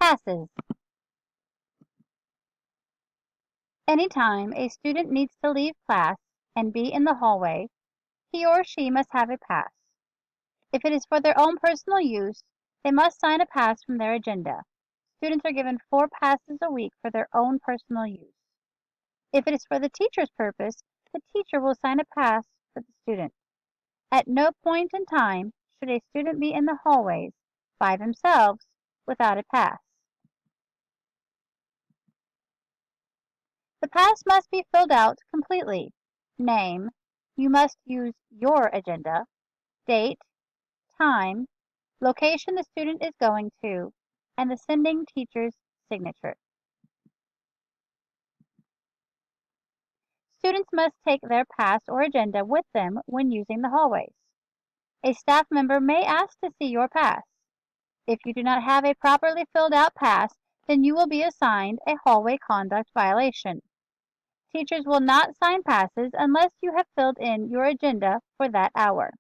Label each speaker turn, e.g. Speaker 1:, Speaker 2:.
Speaker 1: Passes. Anytime a student needs to leave class and be in the hallway, he or she must have a pass. If it is for their own personal use, they must sign a pass from their agenda. Students are given 4 passes a week for their own personal use. If it is for the teacher's purpose, the teacher will sign a pass for the student. At no point in time should a student be in the hallways by themselves without a pass. The pass must be filled out completely. Name, you must use your agenda, date, time, location the student is going to, and the sending teacher's signature. Students must take their pass or agenda with them when using the hallways. A staff member may ask to see your pass. If you do not have a properly filled out pass, then you will be assigned a hallway conduct violation. Teachers will not sign passes unless you have filled in your agenda for that hour.